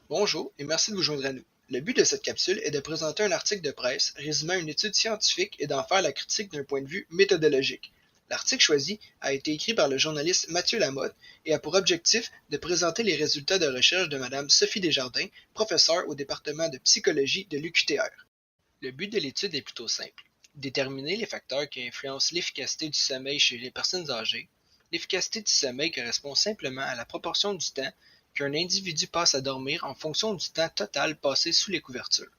Bonjour et merci de vous joindre à nous. Le but de cette capsule est de présenter un article de presse résumant une étude scientifique et d'en faire la critique d'un point de vue méthodologique. L'article choisi a été écrit par le journaliste Mathieu Lamotte et a pour objectif de présenter les résultats de recherche de Mme Sophie Desjardins, professeure au département de psychologie de l'UQTR. Le but de l'étude est plutôt simple. Déterminer les facteurs qui influencent l'efficacité du sommeil chez les personnes âgées. L'efficacité du sommeil correspond simplement à la proportion du temps qu'un individu passe à dormir en fonction du temps total passé sous les couvertures.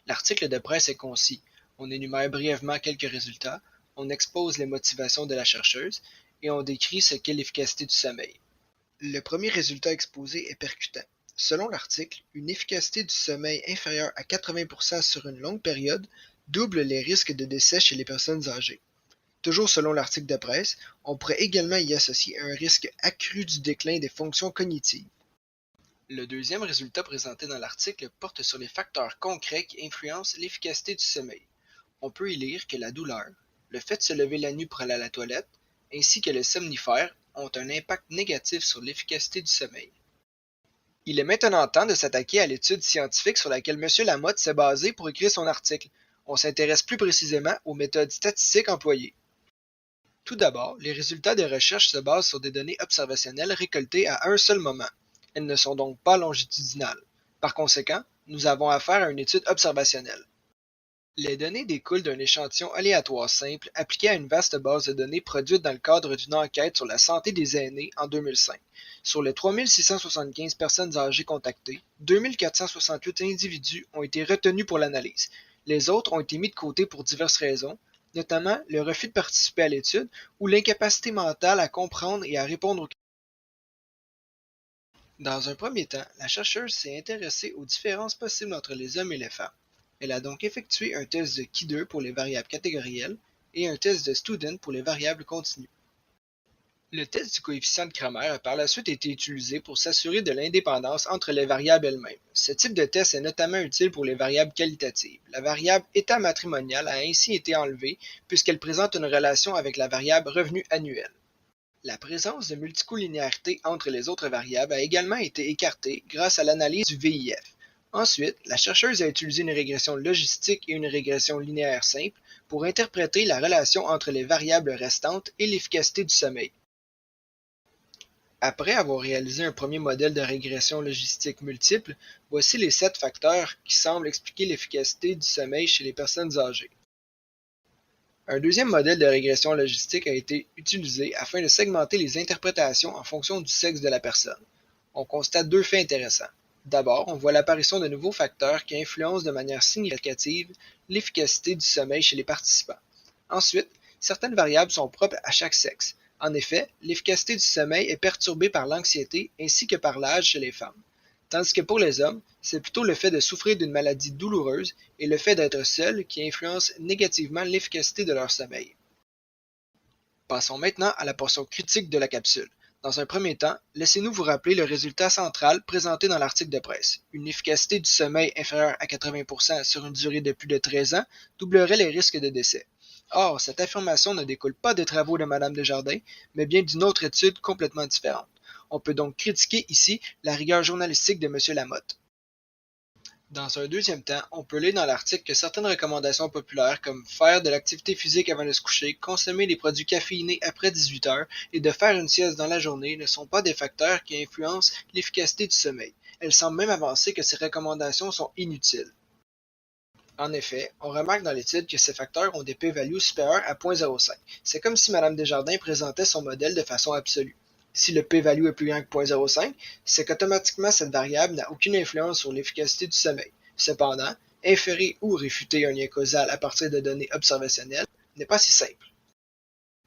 L'article de presse est concis. On énumère brièvement quelques résultats, on expose les motivations de la chercheuse et on décrit ce qu'est l'efficacité du sommeil. Le premier résultat exposé est percutant. Selon l'article, une efficacité du sommeil inférieure à 80% sur une longue période double les risques de décès chez les personnes âgées. Toujours selon l'article de presse, on pourrait également y associer un risque accru du déclin des fonctions cognitives. Le deuxième résultat présenté dans l'article porte sur les facteurs concrets qui influencent l'efficacité du sommeil. On peut y lire que la douleur, le fait de se lever la nuit pour aller à la toilette, ainsi que le somnifère ont un impact négatif sur l'efficacité du sommeil. Il est maintenant temps de s'attaquer à l'étude scientifique sur laquelle M. Lamotte s'est basé pour écrire son article. On s'intéresse plus précisément aux méthodes statistiques employées. Tout d'abord, les résultats des recherches se basent sur des données observationnelles récoltées à un seul moment. Elles ne sont donc pas longitudinales. Par conséquent, nous avons affaire à une étude observationnelle. Les données découlent d'un échantillon aléatoire simple appliqué à une vaste base de données produite dans le cadre d'une enquête sur la santé des aînés en 2005. Sur les 3675 personnes âgées contactées, 2468 individus ont été retenus pour l'analyse. Les autres ont été mis de côté pour diverses raisons, notamment le refus de participer à l'étude ou l'incapacité mentale à comprendre et à répondre aux questions. Dans un premier temps, la chercheuse s'est intéressée aux différences possibles entre les hommes et les femmes. Elle a donc effectué un test de Kidder pour les variables catégorielles et un test de Student pour les variables continues. Le test du coefficient de Kramer a par la suite été utilisé pour s'assurer de l'indépendance entre les variables elles-mêmes. Ce type de test est notamment utile pour les variables qualitatives. La variable état matrimonial a ainsi été enlevée puisqu'elle présente une relation avec la variable revenu annuel. La présence de multicollinéarité entre les autres variables a également été écartée grâce à l'analyse du VIF. Ensuite, la chercheuse a utilisé une régression logistique et une régression linéaire simple pour interpréter la relation entre les variables restantes et l'efficacité du sommeil. Après avoir réalisé un premier modèle de régression logistique multiple, voici les 7 facteurs qui semblent expliquer l'efficacité du sommeil chez les personnes âgées. Un deuxième modèle de régression logistique a été utilisé afin de segmenter les interprétations en fonction du sexe de la personne. On constate deux faits intéressants. D'abord, on voit l'apparition de nouveaux facteurs qui influencent de manière significative l'efficacité du sommeil chez les participants. Ensuite, certaines variables sont propres à chaque sexe. En effet, l'efficacité du sommeil est perturbée par l'anxiété ainsi que par l'âge chez les femmes. Tandis que pour les hommes, c'est plutôt le fait de souffrir d'une maladie douloureuse et le fait d'être seul qui influence négativement l'efficacité de leur sommeil. Passons maintenant à la portion critique de la capsule. Dans un premier temps, laissez-nous vous rappeler le résultat central présenté dans l'article de presse. Une efficacité du sommeil inférieure à 80% sur une durée de plus de 13 ans doublerait les risques de décès. Or, cette affirmation ne découle pas des travaux de Mme Desjardins, mais bien d'une autre étude complètement différente. On peut donc critiquer ici la rigueur journalistique de M. Lamotte. Dans un deuxième temps, on peut lire dans l'article que certaines recommandations populaires comme faire de l'activité physique avant de se coucher, consommer des produits caféinés après 18 heures et de faire une sieste dans la journée ne sont pas des facteurs qui influencent l'efficacité du sommeil. Elles semblent même avancer que ces recommandations sont inutiles. En effet, on remarque dans l'étude que ces facteurs ont des p-values supérieures à 0.05. C'est comme si Mme Desjardins présentait son modèle de façon absolue. Si le p-value est plus grand que 0.05, c'est qu'automatiquement cette variable n'a aucune influence sur l'efficacité du sommeil. Cependant, inférer ou réfuter un lien causal à partir de données observationnelles n'est pas si simple.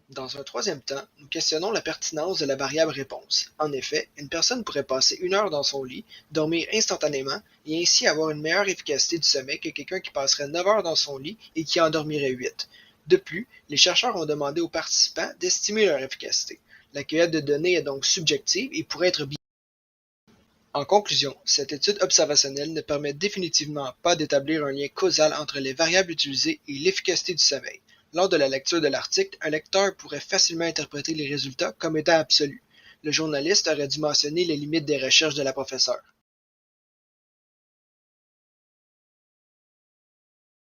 Dans un troisième temps, nous questionnons la pertinence de la variable réponse. En effet, une personne pourrait passer 1 heure dans son lit, dormir instantanément et ainsi avoir une meilleure efficacité du sommeil que quelqu'un qui passerait 9 heures dans son lit et qui en dormirait 8. De plus, les chercheurs ont demandé aux participants d'estimer leur efficacité. La cueillette de données est donc subjective et pourrait être biaisée. En conclusion, cette étude observationnelle ne permet définitivement pas d'établir un lien causal entre les variables utilisées et l'efficacité du sommeil. Lors de la lecture de l'article, un lecteur pourrait facilement interpréter les résultats comme étant absolus. Le journaliste aurait dû mentionner les limites des recherches de la professeure.